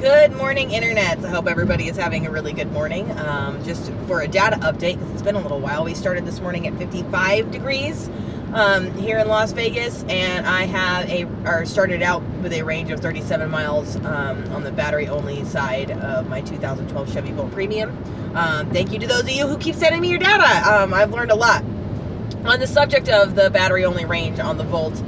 Good morning, Internet. I hope everybody is having a really good morning. Just for a data update, because it's been a little while, we started this morning at 55 degrees here in Las Vegas, and I started out with a range of 37 miles on the battery-only side of my 2012 Chevy Volt Premium. Thank you to those of you who keep sending me your data. I've learned a lot. On the subject of the battery-only range on the Volt,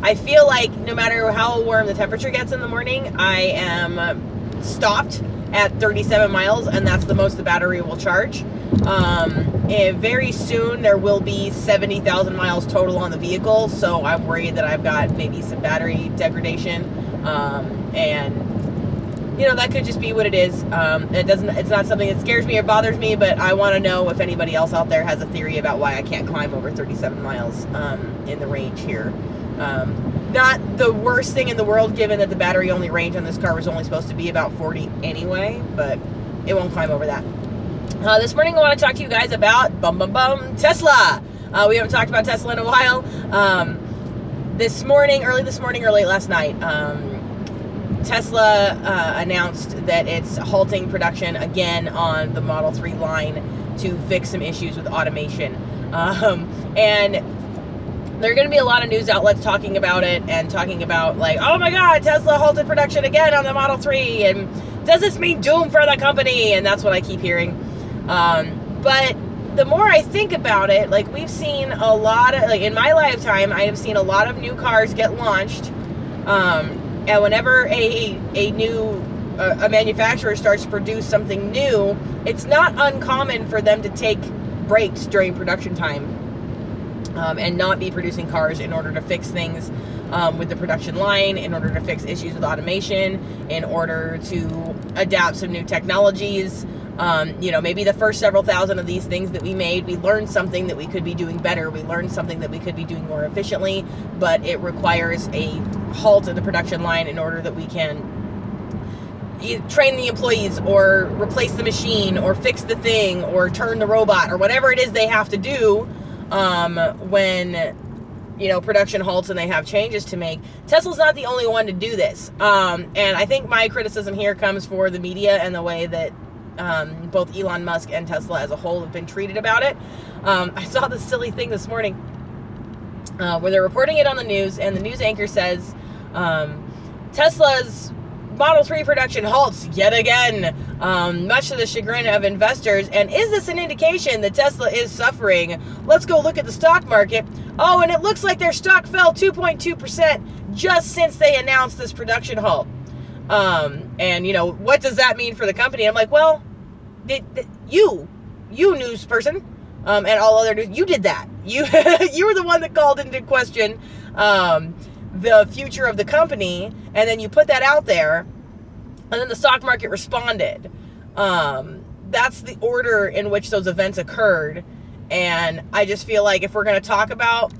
I feel like no matter how warm the temperature gets in the morning, I am stopped at 37 miles, and that's the most the battery will charge. Very soon there will be 70,000 miles total on the vehicle, so I'm worried that I've got maybe some battery degradation, and you know, that could just be what it is. It's not something that scares me or bothers me, but I want to know if anybody else out there has a theory about why I can't climb over 37 miles in the range here. Not the worst thing in the world, given that the battery only range on this car was only supposed to be about 40 anyway, but it won't climb over that. This morning I want to talk to you guys about Tesla. We haven't talked about Tesla in a while. Early this morning or late last night, Tesla announced that it's halting production again on the Model 3 line to fix some issues with automation. And there are going to be a lot of news outlets talking about it and talking about, like, oh my god, Tesla halted production again on the Model 3, and does this mean doom for the company? And that's what I keep hearing. But the more I think about it, like, we've seen a lot of, like, in my lifetime, I have seen a lot of new cars get launched, and whenever a manufacturer starts to produce something new, it's not uncommon for them to take breaks during production time. And not be producing cars in order to fix things with the production line, in order to fix issues with automation, in order to adapt some new technologies. You know, maybe the first several thousand of these things that we made, we learned something that we could be doing better. We learned something that we could be doing more efficiently, but it requires a halt of the production line in order that we can train the employees, or replace the machine, or fix the thing, or turn the robot, or whatever it is they have to do. When, you know, production halts and they have changes to make. Tesla's not the only one to do this. And I think my criticism here comes for the media and the way that both Elon Musk and Tesla as a whole have been treated about it. I saw this silly thing this morning where they're reporting it on the news, and the news anchor says, Tesla's Model 3 production halts yet again, much to the chagrin of investors. And is this an indication that Tesla is suffering? Let's go look at the stock market. Oh, and it looks like their stock fell 2.2% just since they announced this production halt. And, you know, what does that mean for the company? I'm like, well, you news person, and all other news, you did that. You were the one that called into question the future of the company, and then you put that out there, and then the stock market responded. That's the order in which those events occurred, and I just feel like if we're going to talk about,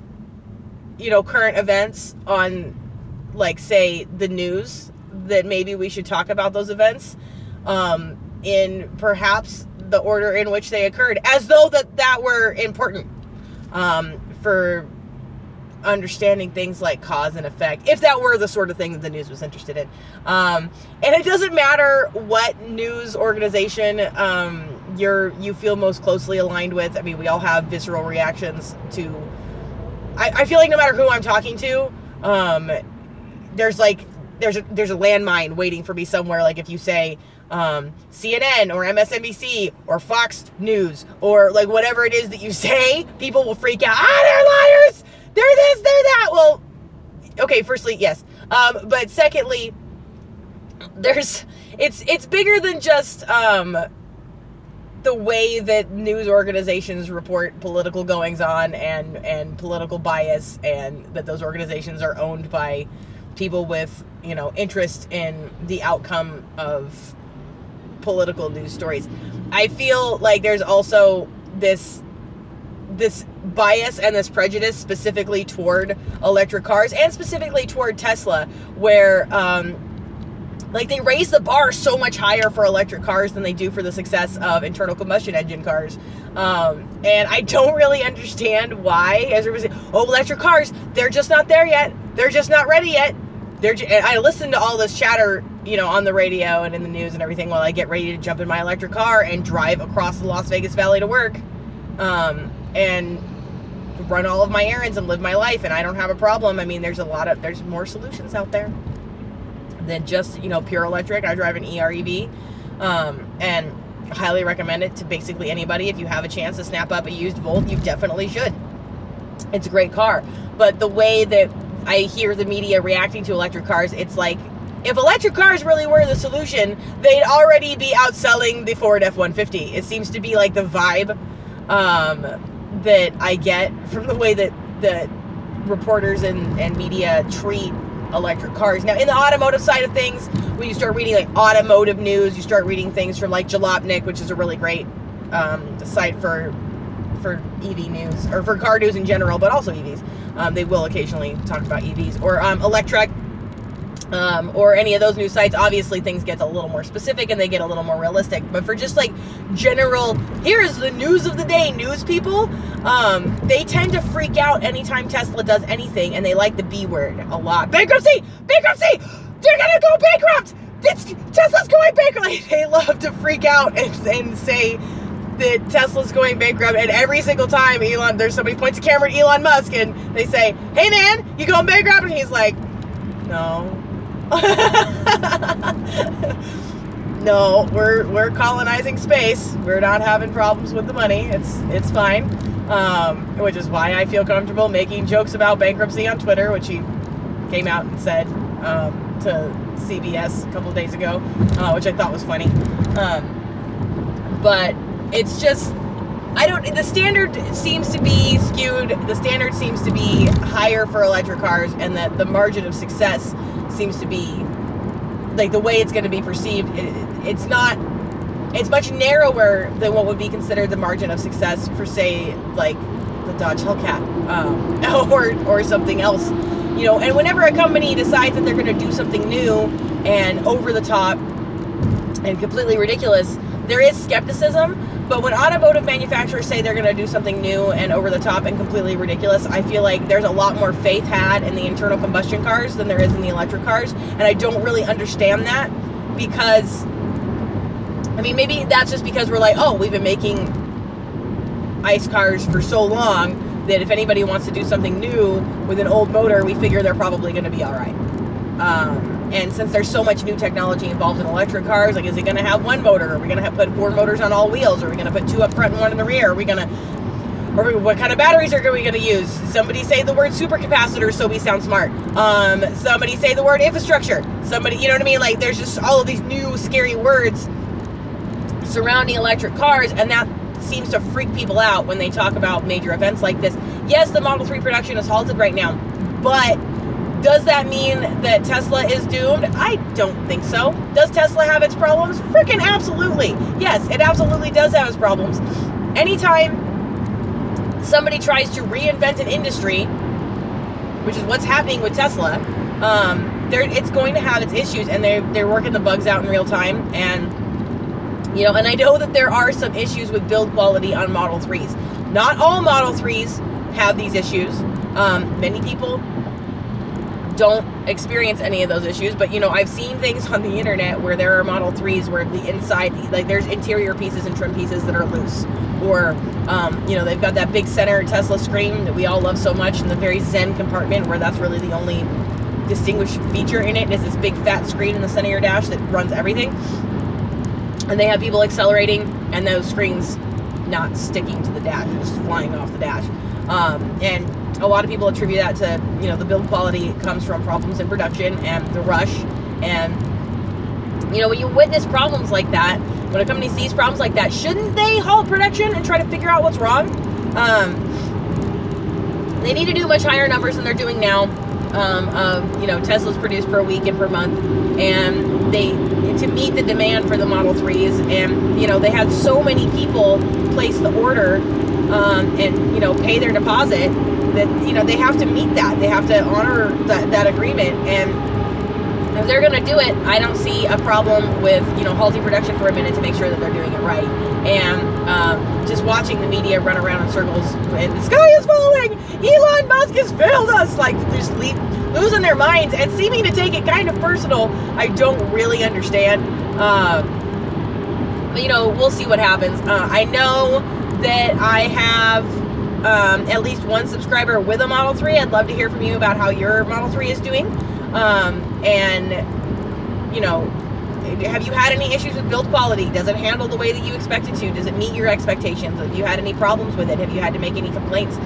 you know, current events on, like, say, the news, that maybe we should talk about those events in perhaps the order in which they occurred, as though that were important for understanding things like cause and effect, if that were the sort of thing that the news was interested in. And it doesn't matter what news organization you feel most closely aligned with. I mean, we all have visceral reactions to, I feel like no matter who I'm talking to, there's a landmine waiting for me somewhere. Like, if you say CNN or MSNBC or Fox News or, like, whatever it is that you say, people will freak out. They're liars! They're this, they're that. Well, okay, firstly, yes. But secondly, it's bigger than just the way that news organizations report political goings on and political bias, and that those organizations are owned by people with, you know, interest in the outcome of political news stories. I feel like there's also this bias and this prejudice specifically toward electric cars, and specifically toward Tesla, where like, they raise the bar so much higher for electric cars than they do for the success of internal combustion engine cars. And I don't really understand why, as everybody says, oh, electric cars, they're just not there yet. They're just not ready yet. I listen to all this chatter, you know, on the radio and in the news and everything while I get ready to jump in my electric car and drive across the Las Vegas Valley to work, and run all of my errands and live my life, and I don't have a problem. I mean, there's more solutions out there than just, you know, pure electric. I drive an EREV, and I highly recommend it to basically anybody. If you have a chance to snap up a used Volt, you definitely should. It's a great car. But the way that I hear the media reacting to electric cars, it's like, if electric cars really were the solution, they'd already be outselling the Ford F-150. It seems to be like the vibe that I get from the way that the reporters and media treat electric cars. Now, in the automotive side of things, when you start reading like automotive news, you start reading things from like Jalopnik, which is a really great site for EV news, or for car news in general, but also EVs. They will occasionally talk about EVs, or Electrek, or any of those news sites. Obviously, things get a little more specific and they get a little more realistic. But for just like general, here's the news of the day, news people, they tend to freak out anytime Tesla does anything, and they like the B word a lot. Bankruptcy! Bankruptcy! They're gonna go bankrupt! Tesla's going bankrupt! Like, they love to freak out and say that Tesla's going bankrupt, and every single time there's somebody points a camera at Elon Musk and they say, "Hey man, you going bankrupt?" And he's like, "No." No, we're colonizing space. We're not having problems with the money. It's fine. Which is why I feel comfortable making jokes about bankruptcy on Twitter, which he came out and said to CBS a couple of days ago, which I thought was funny. But it's just, the standard seems to be skewed. The standard seems to be higher for electric cars, and that the margin of success seems to be, like, the way it's going to be perceived, it's much narrower than what would be considered the margin of success for, say, like the Dodge Hellcat, or something else, you know. And whenever a company decides that they're going to do something new and over the top and completely ridiculous, there is skepticism. But when automotive manufacturers say they're going to do something new and over the top and completely ridiculous, I feel like there's a lot more faith had in the internal combustion cars than there is in the electric cars. And I don't really understand that, because, I mean, maybe that's just because we're like, oh, we've been making ICE cars for so long that if anybody wants to do something new with an old motor, we figure they're probably going to be all right. And since there's so much new technology involved in electric cars, like, is it going to have one motor? Are we going to put 4 motors on all wheels? Are we going to put 2 up front and 1 in the rear? What kind of batteries are we going to use? Somebody say the word supercapacitor so we sound smart. Somebody say the word infrastructure. Somebody, you know what I mean? Like, there's just all of these new scary words surrounding electric cars, and that seems to freak people out when they talk about major events like this. Yes, the Model 3 production is halted right now, but does that mean that Tesla is doomed? I don't think so. Does Tesla have its problems? Freaking absolutely. Yes, it absolutely does have its problems. Anytime somebody tries to reinvent an industry, which is what's happening with Tesla, it's going to have its issues, and they're working the bugs out in real time. And, you know, and I know that there are some issues with build quality on Model 3s. Not all Model 3s have these issues. Many people don't experience any of those issues, but, you know, I've seen things on the internet where there are Model 3s where the inside, like, there's interior pieces and trim pieces that are loose, or you know, they've got that big center Tesla screen that we all love so much in the very zen compartment, where that's really the only distinguished feature in it, is this big fat screen in the center of your dash that runs everything. And they have people accelerating and those screens not sticking to the dash, just flying off the dash. And a lot of people attribute that to, you know, the build quality comes from problems in production and the rush. And, you know, when you witness problems like that, when a company sees problems like that, shouldn't they halt production and try to figure out what's wrong? They need to do much higher numbers than they're doing now, of, you know, Teslas produced per week and per month, and to meet the demand for the Model 3s. And, you know, they had so many people place the order and, you know, pay their deposit, that, you know, they have to meet that. They have to honor that agreement. And if they're going to do it, I don't see a problem with, you know, halting production for a minute to make sure that they're doing it right. And just watching the media run around in circles and the sky is falling, Elon Musk has failed us, like just losing their minds and seeming to take it kind of personal, I don't really understand. But, you know, we'll see what happens. I know that I have at least one subscriber with a Model 3. I'd love to hear from you about how your Model 3 is doing. And, you know, have you had any issues with build quality? Does it handle the way that you expect it to? Does it meet your expectations? Have you had any problems with it? Have you had to make any complaints?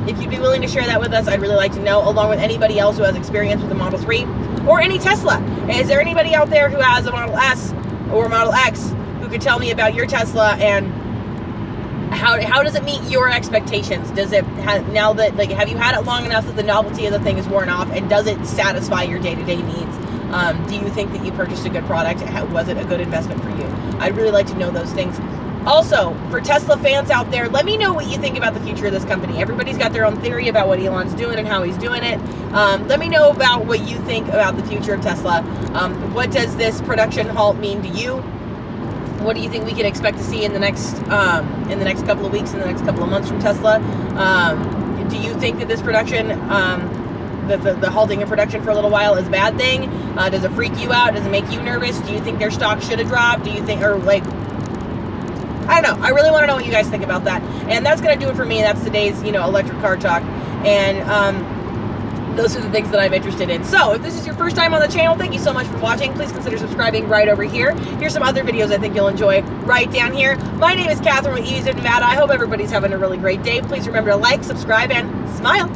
If you'd be willing to share that with us, I'd really like to know, along with anybody else who has experience with the Model 3 or any Tesla. Is there anybody out there who has a Model S or Model X who could tell me about your Tesla and how does it meet your expectations? Does it now that, like, have you had it long enough that the novelty of the thing is worn off, and does it satisfy your day-to-day needs? Do you think that you purchased a good product? Was it a good investment for you? I'd really like to know those things. Also, for Tesla fans out there, let me know what you think about the future of this company. Everybody's got their own theory about what Elon's doing and how he's doing it. Let me know about what you think about the future of Tesla. What does this production halt mean to you? What do you think we can expect to see in the next couple of weeks, in the next couple of months from Tesla? Do you think that this production, the halting of production for a little while is a bad thing? Does it freak you out? Does it make you nervous? Do you think their stock should have dropped? Do you think, or like, I don't know. I really want to know what you guys think about that. And that's going to do it for me. That's today's, you know, electric car talk. And those are the things that I'm interested in. So if this is your first time on the channel, thank you so much for watching. Please consider subscribing right over here. Here's some other videos I think you'll enjoy right down here. My name is Katherine with EVs of Nevada. I hope everybody's having a really great day. Please remember to like, subscribe, and smile.